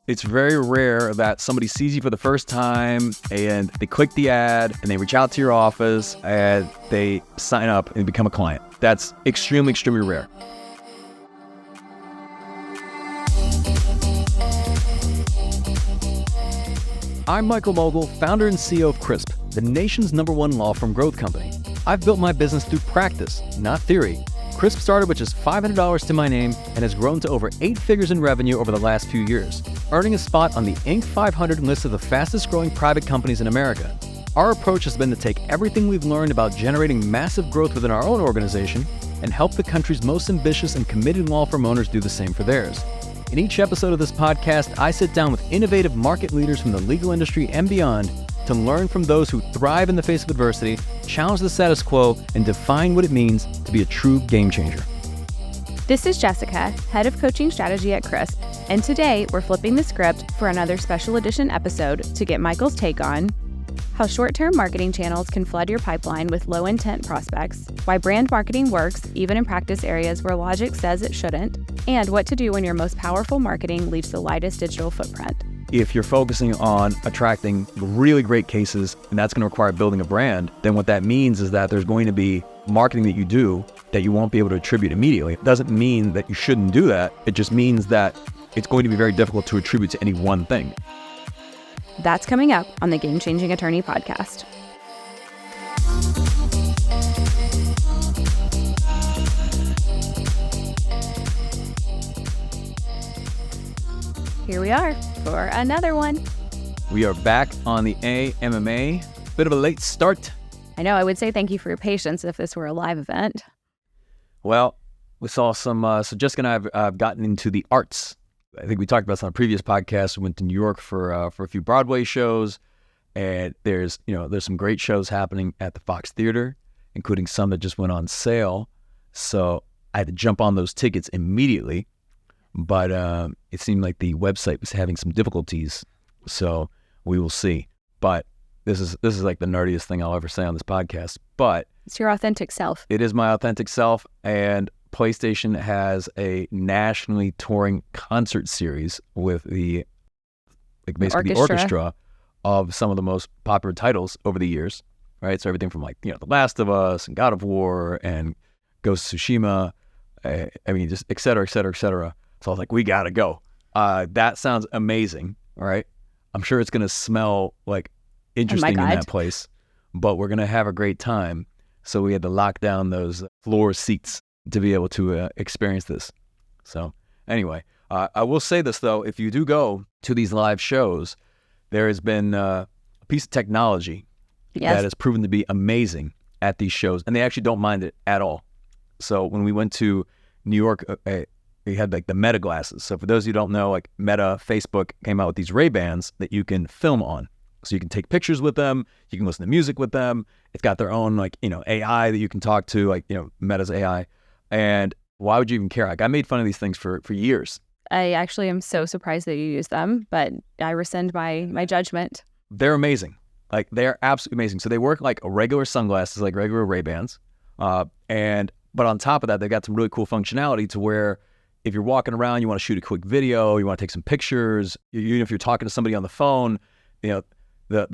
It's very rare that somebody sees you for the first time and they click the ad and they reach out to your office and they sign up and become a client. That's extremely, extremely rare. I'm Michael Mogill, founder and CEO of Crisp, the nation's #1 law firm growth company. I've built my business through practice, not theory. Crisp started with just $500 to my name and has grown to over 8 figures in revenue over the last few years, earning a spot on the Inc. 500 list of the fastest growing private companies in America. Our approach has been to take everything we've learned about generating massive growth within our own organization and help the country's most ambitious and committed law firm owners do the same for theirs. In each episode of this podcast, I sit down with innovative market leaders from the legal industry and beyond to learn from those who thrive in the face of adversity, challenge the status quo, and define what it means to be a true game changer. This is Jessica, Head of Coaching Strategy at Crisp, and today we're flipping the script for another special edition episode to get Michael's take on how short-term marketing channels can flood your pipeline with low-intent prospects, why brand marketing works even in practice areas where logic says it shouldn't, and what to do when your most powerful marketing leaves the lightest digital footprint. If you're focusing on attracting really great cases, and that's going to require building a brand, then what that means is that there's going to be marketing that you do that you won't be able to attribute immediately. It doesn't mean that you shouldn't do that. It just means that it's going to be very difficult to attribute to any one thing. That's coming up on the Game Changing Attorney podcast. Here we are for another one. We are back on the AMMA. Bit of a late start. I know, I would say thank you for your patience if this were a live event. Well, we saw so Jessica and I have gotten into the arts. I think we talked about this on a previous podcast. We went to New York for a few Broadway shows, and there's some great shows happening at the Fox Theater, including some that just went on sale. So I had to jump on those tickets immediately. But it seemed like the website was having some difficulties, so we will see. But this is like the nerdiest thing I'll ever say on this podcast. But it's your authentic self. It is my authentic self, and PlayStation has a nationally touring concert series with the orchestra of some of the most popular titles over the years, right? So everything from The Last of Us and God of War and Ghost of Tsushima, just et cetera, et cetera, et cetera. So I was like, we gotta go. That sounds amazing, all right? I'm sure it's gonna smell interesting in that place, but we're gonna have a great time. So we had to lock down those floor seats to be able to experience this. So anyway, I will say this though, if you do go to these live shows, there has been a piece of technology that has proven to be amazing at these shows, and they actually don't mind it at all. So when we went to New York, we had the Meta glasses. So for those of you who don't know, Meta, Facebook came out with these Ray-Bans that you can film on. So you can take pictures with them, you can listen to music with them. It's got their own AI that you can talk to, Meta's AI. And why would you even care? I made fun of these things for years. I actually am so surprised that you use them, but I rescind my judgment. They're amazing. They're absolutely amazing. So they work like regular sunglasses, like regular Ray-Bans. But on top of that, they've got some really cool functionality to where if you're walking around, you want to shoot a quick video, you want to take some pictures, even if you're talking to somebody on the phone, the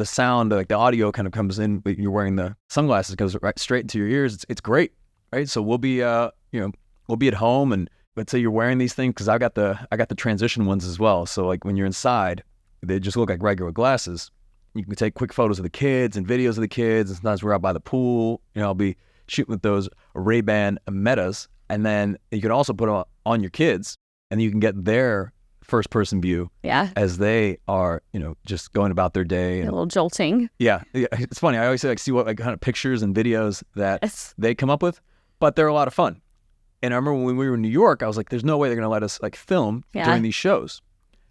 sound, the audio kind of comes in, but you're wearing the sunglasses, goes right straight into your ears. It's great, right? So we'll be we'll be at home, and let's say you're wearing these things, because I got the transition ones as well. So when you're inside, they just look like regular glasses. You can take quick photos of the kids and videos of the kids. And sometimes we're out by the pool. I'll be shooting with those Ray-Ban Metas. And then you can also put them on your kids, and you can get their first-person view as they are, just going about their day. And, a little jolting. Yeah. It's funny. I always say, see what kind of pictures and videos that they come up with, but they're a lot of fun. And I remember when we were in New York, I was like, there's no way they're going to let us film during these shows.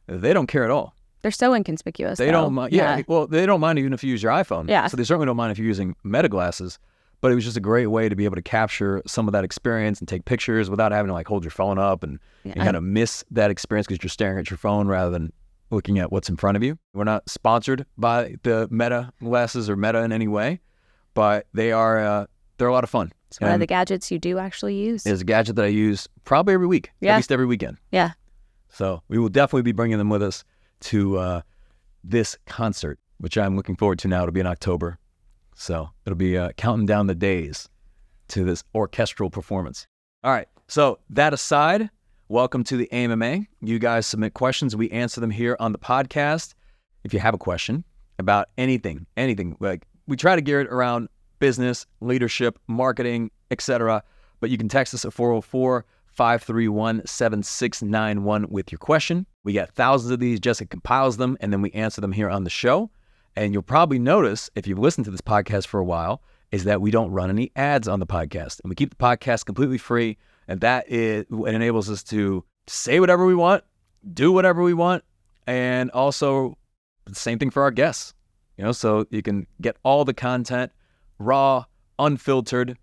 They don't care at all. They're so inconspicuous. They don't mind. Yeah. Well, they don't mind even if you use your iPhone. Yeah. So they certainly don't mind if you're using Meta glasses. But it was just a great way to be able to capture some of that experience and take pictures without having to hold your phone up and kind of miss that experience because you're staring at your phone rather than looking at what's in front of you. We're not sponsored by the Meta glasses or Meta in any way, but they're a lot of fun. It's one of the gadgets you do actually use. It's a gadget that I use probably every week, at least every weekend. Yeah. So we will definitely be bringing them with us to this concert, which I'm looking forward to now. It'll be in October. So it'll be counting down the days to this orchestral performance. All right. So that aside, welcome to the AMMA. You guys submit questions. We answer them here on the podcast. If you have a question about anything, like we try to gear it around business, leadership, marketing, etc. But you can text us at 404-531-7691 with your question. We get thousands of these. Jessica compiles them, and then we answer them here on the show. And you'll probably notice, if you've listened to this podcast for a while, is that we don't run any ads on the podcast. And we keep the podcast completely free. And that is what enables us to say whatever we want, do whatever we want. And also the same thing for our guests. So you can get all the content raw, unfiltered,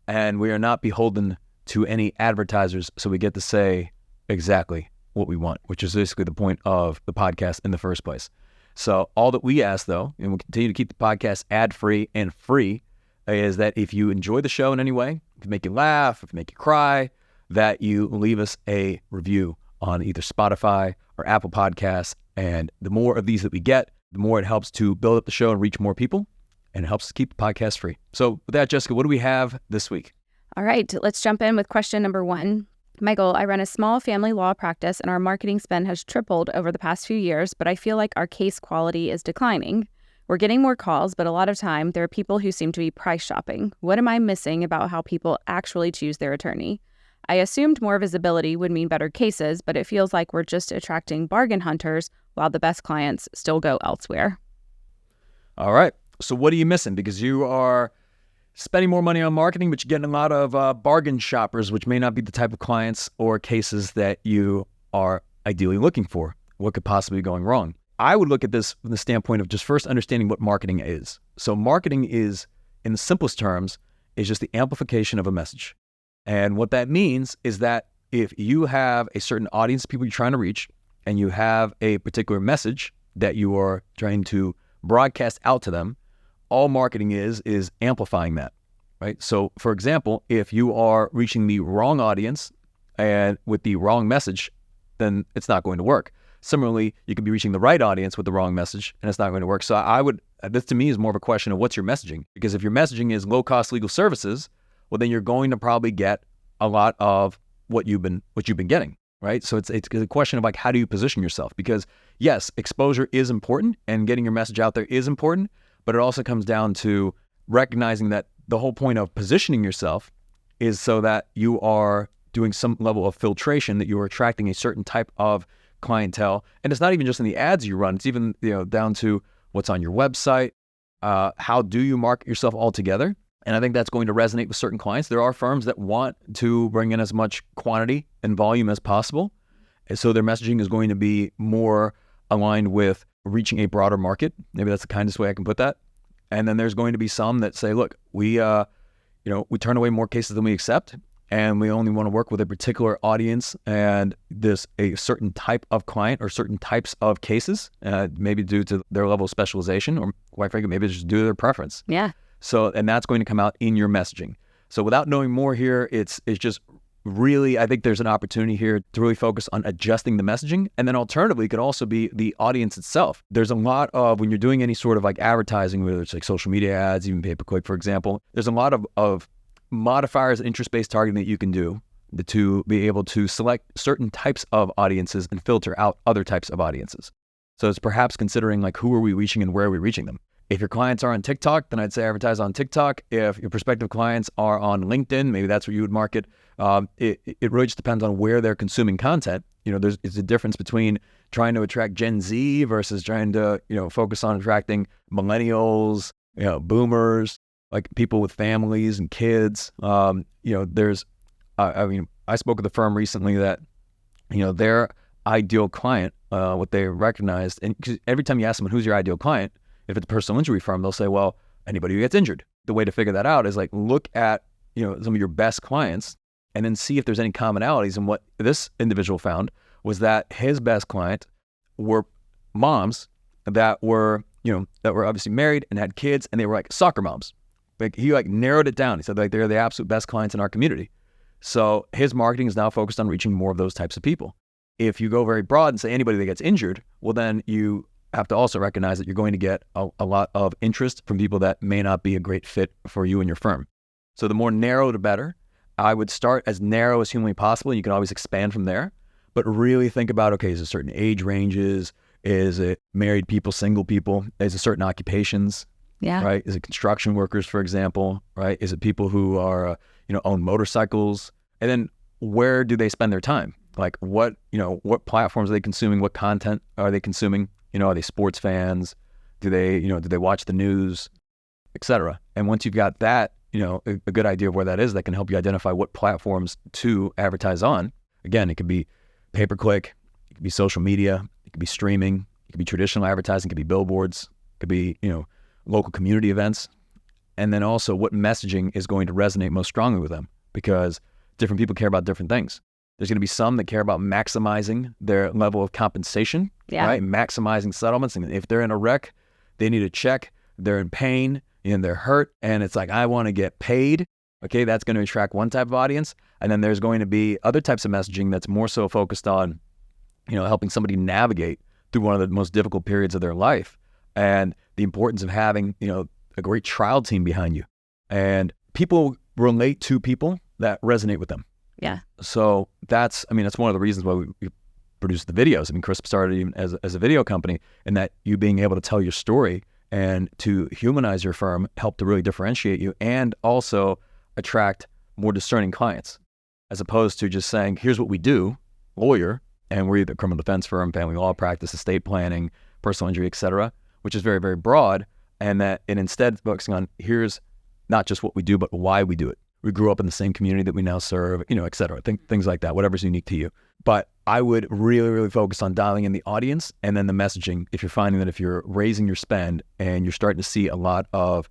and we are not beholden to any advertisers. So we get to say exactly what we want, which is basically the point of the podcast in the first place. So all that we ask, though, and we'll continue to keep the podcast ad-free and free, is that if you enjoy the show in any way, if it make you laugh, if it make you cry, that you leave us a review on either Spotify or Apple Podcasts. And the more of these that we get, the more it helps to build up the show and reach more people, and it helps us keep the podcast free. So with that, Jessica, what do we have this week? All right, let's jump in with question number 1. Michael, I run a small family law practice and our marketing spend has tripled over the past few years, but I feel like our case quality is declining. We're getting more calls, but a lot of time there are people who seem to be price shopping. What am I missing about how people actually choose their attorney? I assumed more visibility would mean better cases, but it feels like we're just attracting bargain hunters while the best clients still go elsewhere. All right. So what are you missing? Because you are spending more money on marketing, but you're getting a lot of bargain shoppers, which may not be the type of clients or cases that you are ideally looking for. What could possibly be going wrong? I would look at this from the standpoint of just first understanding what marketing is. So marketing is, in the simplest terms, is just the amplification of a message. And what that means is that if you have a certain audience of people you're trying to reach, and you have a particular message that you are trying to broadcast out to them, all marketing is amplifying that, right? So for example, if you are reaching the wrong audience and with the wrong message, then it's not going to work. Similarly, you could be reaching the right audience with the wrong message and it's not going to work. So this to me is more of a question of what's your messaging? Because if your messaging is low-cost legal services, well, then you're going to probably get a lot of what you've been getting, right? So it's a question of like, how do you position yourself? Because yes, exposure is important and getting your message out there is important, but it also comes down to recognizing that the whole point of positioning yourself is so that you are doing some level of filtration, that you are attracting a certain type of clientele. And it's not even just in the ads you run, it's even down to what's on your website, how do you market yourself altogether. And I think that's going to resonate with certain clients. There are firms that want to bring in as much quantity and volume as possible. And so their messaging is going to be more aligned with reaching a broader market. Maybe that's the kindest way I can put that. And then there's going to be some that say, look, we turn away more cases than we accept, and we only want to work with a particular audience and a certain type of client or certain types of cases, maybe due to their level of specialization, or quite frankly, maybe just due to their preference. Yeah. So, and that's going to come out in your messaging. So without knowing more here, it's just really, I think there's an opportunity here to really focus on adjusting the messaging. And then alternatively, it could also be the audience itself. There's a lot of, when you're doing any sort of like advertising, whether it's like social media ads, even pay-per-click, for example, there's a lot of modifiers and interest-based targeting that you can do to be able to select certain types of audiences and filter out other types of audiences. So it's perhaps considering like, who are we reaching and where are we reaching them? If your clients are on TikTok, then I'd say advertise on TikTok. If your prospective clients are on LinkedIn, maybe that's where you would market. It really just depends on where they're consuming content. It's a difference between trying to attract Gen Z versus trying to, focus on attracting millennials, boomers, like people with families and kids. I spoke with a firm recently that, their ideal client, what they recognized, and 'cause every time you ask someone, who's your ideal client? If it's a personal injury firm, they'll say, well, anybody who gets injured. The way to figure that out is like, look at, some of your best clients and then see if there's any commonalities. And what this individual found was that his best client were moms that were obviously married and had kids, and they were like soccer moms. Like he narrowed it down. He said like they're the absolute best clients in our community. So his marketing is now focused on reaching more of those types of people. if you go very broad and say anybody that gets injured, well, then you have to also recognize that you're going to get a lot of interest from people that may not be a great fit for you and your firm. So the more narrow, the better. I would start as narrow as humanly possible. You can always expand from there, but really think about, okay, is it certain age ranges? Is it married people, single people? Is it certain occupations? Yeah. Right? Is it construction workers, for example? Right? Is it people who are, own motorcycles? And then where do they spend their time? Like what platforms are they consuming? What content are they consuming? Are they sports fans? Do they watch the news, et cetera? And once you've got that, a good idea of where that is, that can help you identify what platforms to advertise on. Again, it could be pay-per-click, it could be social media, it could be streaming, it could be traditional advertising, it could be billboards, it could be, local community events. And then also what messaging is going to resonate most strongly with them, because different people care about different things. There's going to be some that care about maximizing their level of compensation, right? Maximizing settlements. And if they're in a wreck, they need a check, they're in pain, and they're hurt, and it's like, I want to get paid. Okay, that's going to attract one type of audience. And then there's going to be other types of messaging that's more so focused on, helping somebody navigate through one of the most difficult periods of their life, and the importance of having, a great trial team behind you. And people relate to people that resonate with them. Yeah. So that's one of the reasons why we produce the videos. Crisp started even as a video company, and that you being able to tell your story and to humanize your firm helped to really differentiate you and also attract more discerning clients, as opposed to just saying, here's what we do, lawyer, and we're either a criminal defense firm, family law practice, estate planning, personal injury, et cetera, which is very, very broad, and instead focusing on here's not just what we do, but why we do it. We grew up in the same community that we now serve, et cetera, things like that, whatever's unique to you. But I would really, really focus on dialing in the audience and then the messaging. If you're finding that if you're raising your spend and you're starting to see a lot of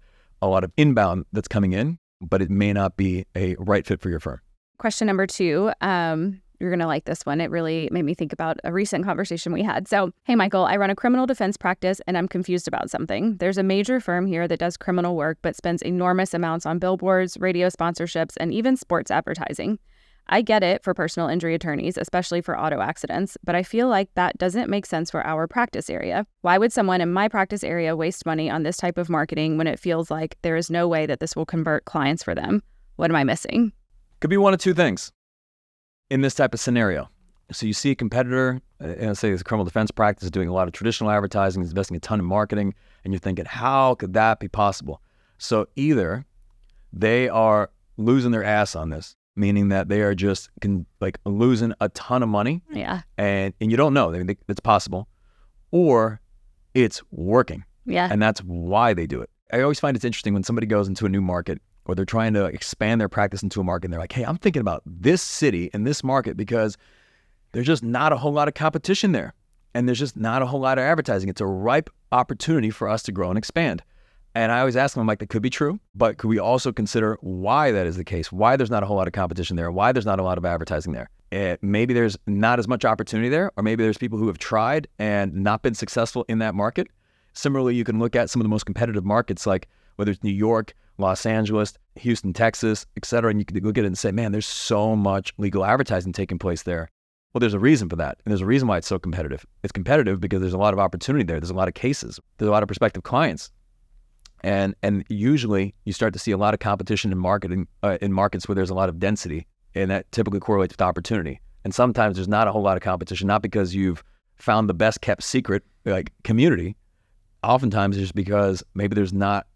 inbound that's coming in, but it may not be a right fit for your firm. Question number 2. You're going to like this one. It really made me think about a recent conversation we had. So, hey, Michael, I run a criminal defense practice and I'm confused about something. There's a major firm here that does criminal work, but spends enormous amounts on billboards, radio sponsorships, and even sports advertising. I get it for personal injury attorneys, especially for auto accidents, but I feel like that doesn't make sense for our practice area. Why would someone in my practice area waste money on this type of marketing when it feels like there is no way that this will convert clients for them? What am I missing? Could be one of two things in this type of scenario. So you see a competitor, say it's a criminal defense practice, doing a lot of traditional advertising, is investing a ton in marketing, and you're thinking, how could that be possible? So either they are losing their ass on this, meaning that they are just losing a ton of money. Yeah. And you don't know. It's possible. Or it's working. Yeah. And that's why they do it. I always find it's interesting when somebody goes into a new market or they're trying to expand their practice into a market and they're like, hey, I'm thinking about this city and this market because there's just not a whole lot of competition there. And there's just not a whole lot of advertising. It's a ripe opportunity for us to grow and expand. And I always ask them, that could be true, but could we also consider why that is the case? Why there's not a whole lot of competition there? Why there's not a lot of advertising there? Maybe there's not as much opportunity there, or maybe there's people who have tried and not been successful in that market. Similarly, you can look at some of the most competitive markets, like whether it's New York, Los Angeles, Houston, Texas, et cetera, and you can look at it and say, man, there's so much legal advertising taking place there. Well, there's a reason for that, and there's a reason why it's so competitive. It's competitive because there's a lot of opportunity there. There's a lot of cases. There's a lot of prospective clients. And usually you start to see a lot of competition in marketing in markets where there's a lot of density, and that typically correlates with opportunity. And sometimes there's not a whole lot of competition, not because you've found the best kept secret community. Oftentimes it's just because maybe there's not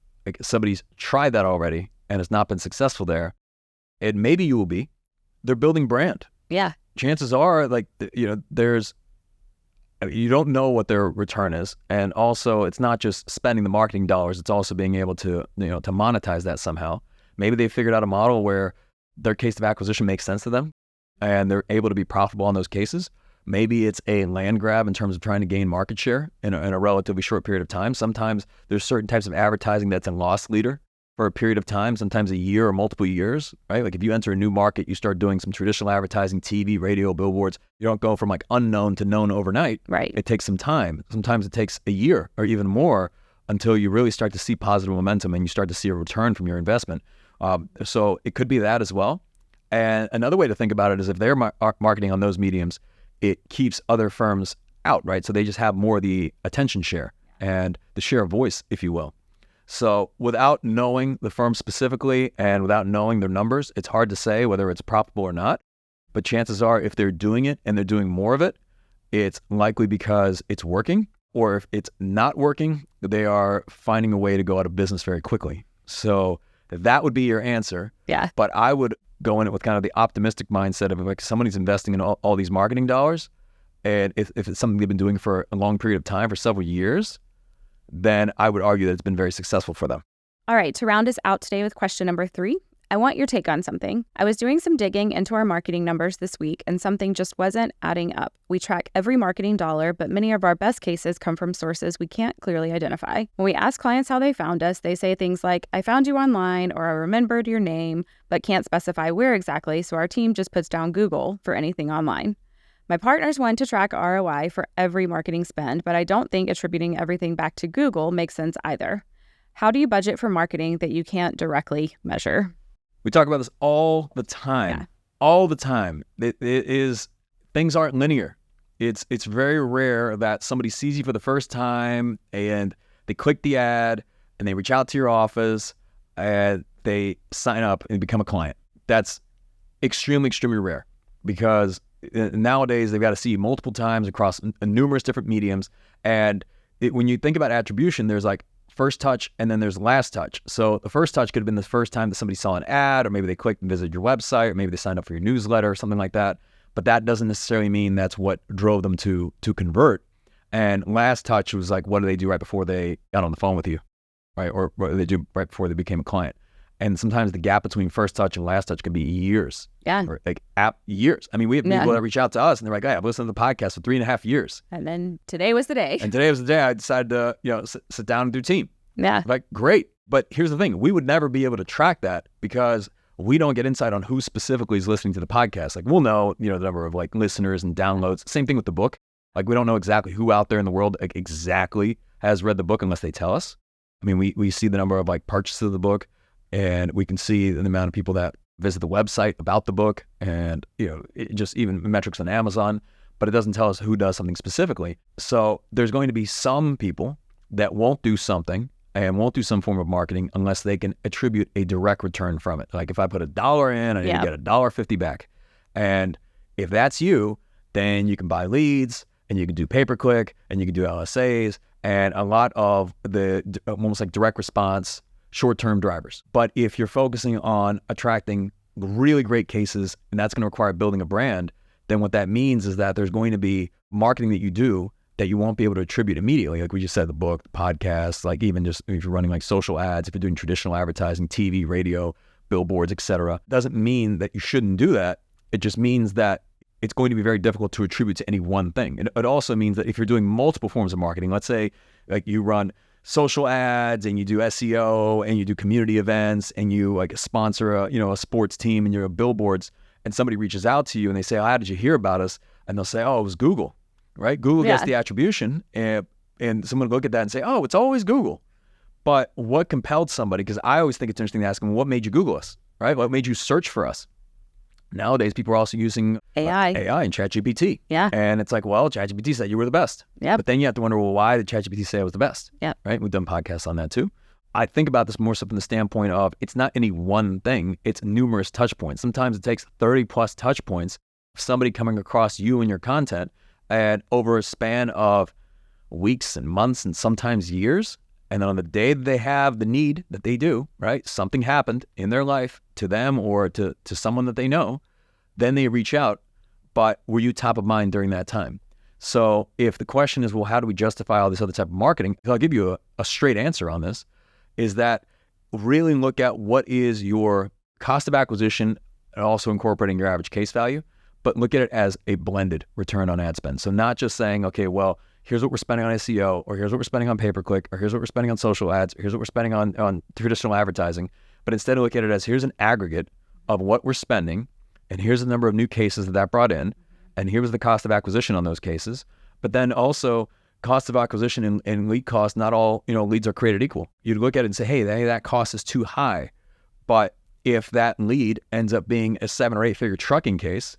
somebody's tried that already and has not been successful there. And maybe you will be. They're building brand. Yeah. Chances are you don't know what their return is. And also it's not just spending the marketing dollars, it's also being able to, to monetize that somehow. Maybe they figured out a model where their case of acquisition makes sense to them and they're able to be profitable on those cases. Maybe it's a land grab in terms of trying to gain market share in a relatively short period of time. Sometimes there's certain types of advertising that's a loss leader for a period of time, sometimes a year or multiple years, right? Like if you enter a new market, you start doing some traditional advertising, TV, radio, billboards. You don't go from unknown to known overnight. Right. It takes some time. Sometimes it takes a year or even more until you really start to see positive momentum and you start to see a return from your investment. So it could be that as well. And another way to think about it is if they're marketing on those mediums, it keeps other firms out, right? So they just have more of the attention share and the share of voice, if you will. So without knowing the firm specifically and without knowing their numbers, it's hard to say whether it's profitable or not. But chances are, if they're doing it and they're doing more of it, it's likely because it's working. Or if it's not working, they are finding a way to go out of business very quickly. So that would be your answer. Yeah. But I would go in it with kind of the optimistic mindset of like somebody's investing in all these marketing dollars. And if it's something they've been doing for a long period of time, for several years, then I would argue that it's been very successful for them. All right, to round us out today with question number 3, I want your take on something. I was doing some digging into our marketing numbers this week, and something just wasn't adding up. We track every marketing dollar, but many of our best cases come from sources we can't clearly identify. When we ask clients how they found us, they say things like, I found you online, or I remembered your name, but can't specify where exactly, so our team just puts down Google for anything online. My partners want to track ROI for every marketing spend, but I don't think attributing everything back to Google makes sense either. How do you budget for marketing that you can't directly measure? We talk about this all the time. Yeah. All the time. It is, things aren't linear. It's very rare that somebody sees you for the first time and they click the ad and they reach out to your office and they sign up and become a client. That's extremely, extremely rare, because nowadays they've got to see you multiple times across numerous different mediums. And when you think about attribution, there's like first touch and then there's last touch. So the first touch could have been the first time that somebody saw an ad, or maybe they clicked and visited your website, or maybe they signed up for your newsletter or something like that. But that doesn't necessarily mean that's what drove them to convert. And last touch was like, what do they do right before they got on the phone with you, right? Or what do they do right before they became a client? And sometimes the gap between first touch and last touch could be years. Yeah. Or like years. I mean, we have people that reach out to us and they're like, hey, I've listened to the podcast for 3.5 years. And then today was the day. And today was the day I decided to, sit down and do team. Yeah. Like, great. But here's the thing. We would never be able to track that because we don't get insight on who specifically is listening to the podcast. Like, we'll know, the number of like listeners and downloads. Same thing with the book. Like, we don't know exactly who out there in the world exactly has read the book unless they tell us. I mean, we see the number of like purchases of the book, and we can see the amount of people that visit the website about the book, and just even metrics on Amazon, but it doesn't tell us who does something specifically. So there's going to be some people that won't do something and won't do some form of marketing unless they can attribute a direct return from it. Like, if I put $1 in, I need to get $1.50 back. And if that's you, then you can buy leads and you can do pay-per-click and you can do LSAs and a lot of the almost like direct response short-term drivers. But if you're focusing on attracting really great cases, and that's going to require building a brand, then what that means is that there's going to be marketing that you do that you won't be able to attribute immediately. Like we just said, the book, the podcast, like even just if you're running like social ads, if you're doing traditional advertising, TV, radio, billboards, etc. Doesn't mean that you shouldn't do that. It just means that it's going to be very difficult to attribute to any one thing. And it also means that if you're doing multiple forms of marketing, let's say like you run social ads and you do SEO and you do community events and you like sponsor a sports team and you're billboards, and somebody reaches out to you and they say, oh, how did you hear about us? And they'll say, oh, it was Google, right? Google gets the attribution, and someone will look at that and say, oh, it's always Google. But what compelled somebody, because I always think it's interesting to ask them, what made you Google us, right? What made you search for us? Nowadays, people are also using AI and ChatGPT. Yeah. And it's like, well, ChatGPT said you were the best. Yeah. But then you have to wonder, well, why did ChatGPT say I was the best? Yeah. Right? We've done podcasts on that too. I think about this more so from the standpoint of it's not any one thing, it's numerous touch points. Sometimes it takes 30 plus touch points of somebody coming across you and your content, and over a span of weeks and months and sometimes years. And then on the day that they have the need that they do, right? Something happened in their life to them or to someone that they know, then they reach out. But were you top of mind during that time? So if the question is, well, how do we justify all this other type of marketing? I'll give you a straight answer on this, is that really look at what is your cost of acquisition and also incorporating your average case value, but look at it as a blended return on ad spend. So not just saying, okay, well, here's what we're spending on SEO, or here's what we're spending on pay-per-click, or here's what we're spending on social ads, or here's what we're spending on traditional advertising. But instead look at it as here's an aggregate of what we're spending, and here's the number of new cases that brought in, and here was the cost of acquisition on those cases. But then also cost of acquisition and lead cost, not all leads are created equal. You'd look at it and say, hey, that cost is too high. But if that lead ends up being a 7 or 8 figure trucking case,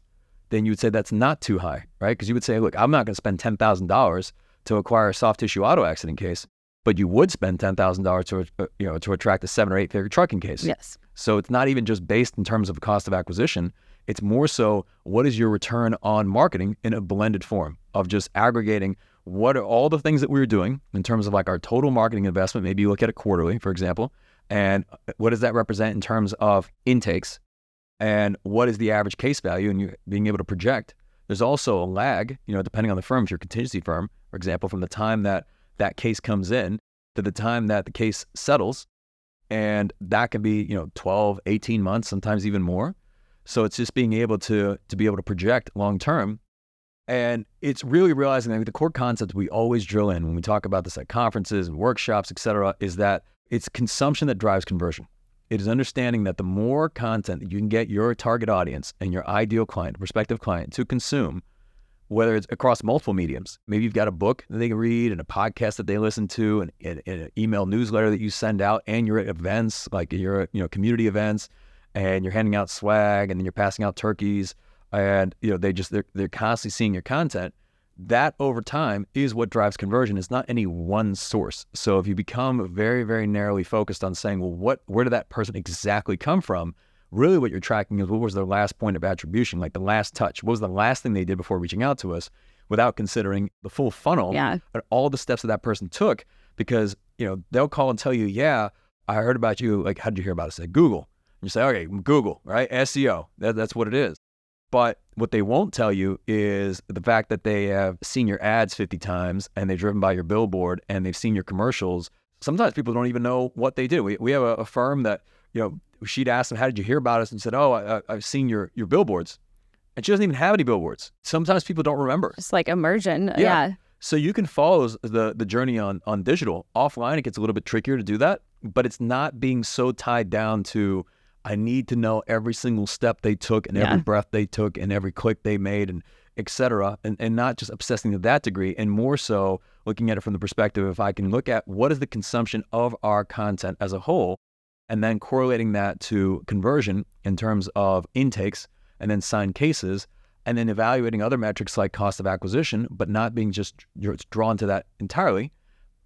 then you'd say that's not too high, right? Because you would say, look, I'm not going to spend $10,000 to acquire a soft tissue auto accident case, but you would spend $10,000 to attract a 7 or 8 figure trucking case. Yes. So it's not even just based in terms of cost of acquisition. It's more so, what is your return on marketing in a blended form of just aggregating what are all the things that we're doing in terms of like our total marketing investment. Maybe you look at it quarterly, for example, and what does that represent in terms of intakes, and what is the average case value, and you being able to project. There's also a lag, depending on the firm. If you're a contingency firm, for example, from the time that that case comes in to the time that the case settles, and that can be 12, 18 months, sometimes even more. So it's just being able to be able to project long term. And it's really realizing that the core concept we always drill in when we talk about this at conferences and workshops, et cetera, is that it's consumption that drives conversion. It is understanding that the more content that you can get your target audience and your ideal client, prospective client to consume, whether it's across multiple mediums. Maybe you've got a book that they can read and a podcast that they listen to and an email newsletter that you send out, and you're at events, like you're at community events, and you're handing out swag, and then you're passing out turkeys, and they're constantly seeing your content. That over time is what drives conversion. It's not any one source. So if you become very, very narrowly focused on saying, well, where did that person exactly come from? Really what you're tracking is what was their last point of attribution, like the last touch. What was the last thing they did before reaching out to us, without considering the full funnel and all the steps that person took. Because, they'll call and tell you, yeah, I heard about you. Like, how did you hear about us? At Google. And you say, okay, Google, right? SEO, that's what it is. But what they won't tell you is the fact that they have seen your ads 50 times, and they've driven by your billboard, and they've seen your commercials. Sometimes people don't even know what they do. We have a firm that, she'd ask them, how did you hear about us? And said, I've seen your billboards. And she doesn't even have any billboards. Sometimes people don't remember. It's like immersion. Yeah. So you can follow the journey on digital. Offline, it gets a little bit trickier to do that, but it's not being so tied down to, I need to know every single step they took and every breath they took and every click they made and et cetera, and not just obsessing to that degree, and more so looking at it from the perspective, if I can look at what is the consumption of our content as a whole, and then correlating that to conversion in terms of intakes and then signed cases, and then evaluating other metrics like cost of acquisition, but not being just drawn to that entirely,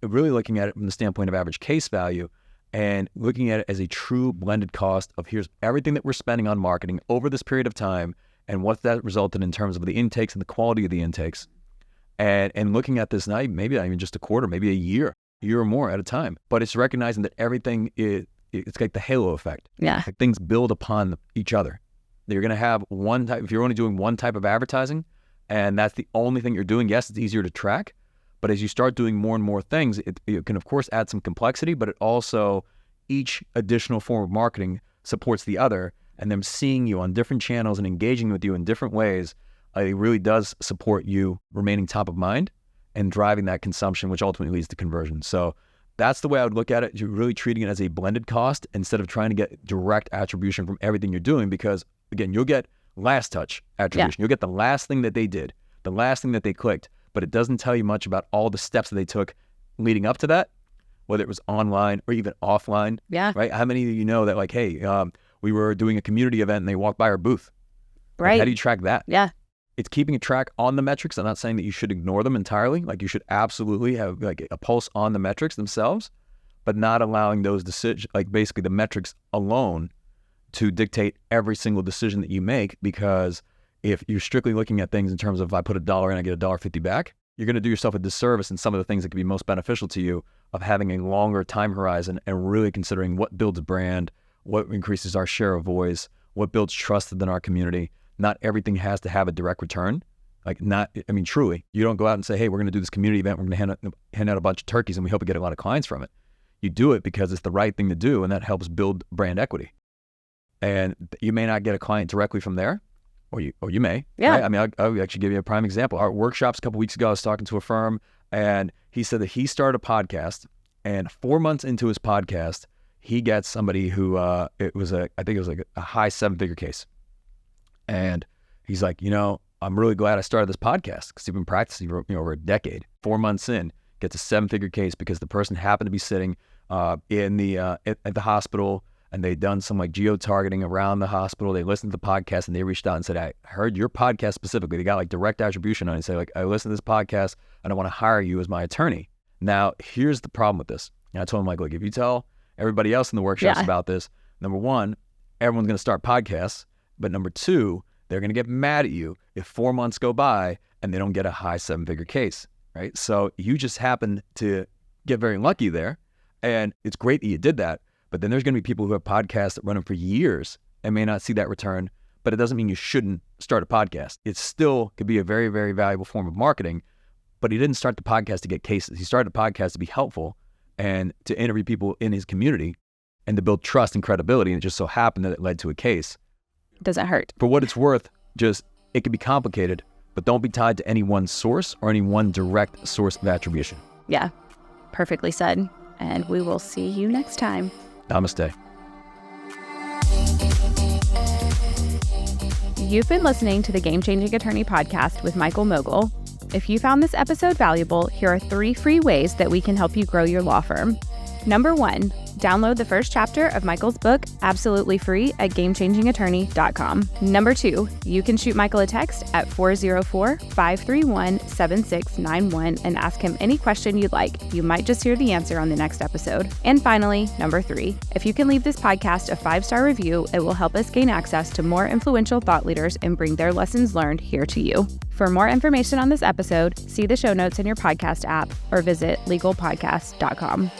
really looking at it from the standpoint of average case value, and looking at it as a true blended cost of here's everything that we're spending on marketing over this period of time, and what that resulted in terms of the intakes and the quality of the intakes, and looking at this now, maybe not even just a quarter, maybe a year or more at a time. But it's recognizing that everything it's like the halo effect. Yeah. Like things build upon each other. You're going to have one type, if you're only doing one type of advertising, and that's the only thing you're doing, yes, it's easier to track. But as you start doing more and more things, it can, of course, add some complexity, but it also, each additional form of marketing supports the other, and them seeing you on different channels and engaging with you in different ways, it really does support you remaining top of mind and driving that consumption, which ultimately leads to conversion. So that's the way I would look at it. You're really treating it as a blended cost instead of trying to get direct attribution from everything you're doing, because, again, you'll get last touch attribution. You'll get the last thing that they did, the last thing that they clicked, but it doesn't tell you much about all the steps that they took leading up to that, whether it was online or even offline. Yeah. Right? How many of you know that, like, hey, we were doing a community event and they walked by our booth? Right. Like, how do you track that? Yeah. It's keeping a track on the metrics. I'm not saying that you should ignore them entirely. Like, you should absolutely have like a pulse on the metrics themselves, but not allowing those decisions, like basically the metrics alone, to dictate every single decision that you make. Because if you're strictly looking at things in terms of, if I put $1 in, I get $1.50 back, you're going to do yourself a disservice in some of the things that could be most beneficial to you, of having a longer time horizon and really considering what builds brand, what increases our share of voice, what builds trust within our community. Not everything has to have a direct return. Truly, you don't go out and say, hey, we're going to do this community event, we're going to hand out a bunch of turkeys and we hope we get a lot of clients from it. You do it because it's the right thing to do, and that helps build brand equity. And you may not get a client directly from there, or you may. Yeah. Right? I'll actually give you a prime example. Our workshops a couple weeks ago, I was talking to a firm, and he said that he started a podcast, and 4 months into his podcast, he gets somebody who I think it was like a high 7-figure case. And he's like, I'm really glad I started this podcast, because he's been practicing for over a decade. 4 months in, gets a 7-figure case because the person happened to be sitting at the hospital, and they'd done some like geo-targeting around the hospital. They listened to the podcast and they reached out and said, I heard your podcast specifically. They got like direct attribution on it and say like, I listened to this podcast and I want to hire you as my attorney. Now, here's the problem with this. And I told him like, look, if you tell everybody else in the workshops about this, number one, everyone's going to start podcasts. But number two, they're going to get mad at you if 4 months go by and they don't get a high 7-figure case, right? So you just happen to get very lucky there. And it's great that you did that. But then there's going to be people who have podcasts that run them for years and may not see that return. But it doesn't mean you shouldn't start a podcast. It still could be a very, very valuable form of marketing. But he didn't start the podcast to get cases. He started the podcast to be helpful and to interview people in his community and to build trust and credibility. And it just so happened that it led to a case. Doesn't hurt. For what it's worth, it can be complicated, but don't be tied to any one source or any one direct source of attribution. Yeah, perfectly said. And we will see you next time. Namaste. You've been listening to the Game Changing Attorney podcast with Michael Mogill. If you found this episode valuable, here are 3 free ways that we can help you grow your law firm. Number 1, download the first chapter of Michael's book absolutely free at gamechangingattorney.com. Number 2, you can shoot Michael a text at 404-531-7691 and ask him any question you'd like. You might just hear the answer on the next episode. And finally, number 3, if you can leave this podcast a 5-star review, it will help us gain access to more influential thought leaders and bring their lessons learned here to you. For more information on this episode, see the show notes in your podcast app or visit legalpodcast.com.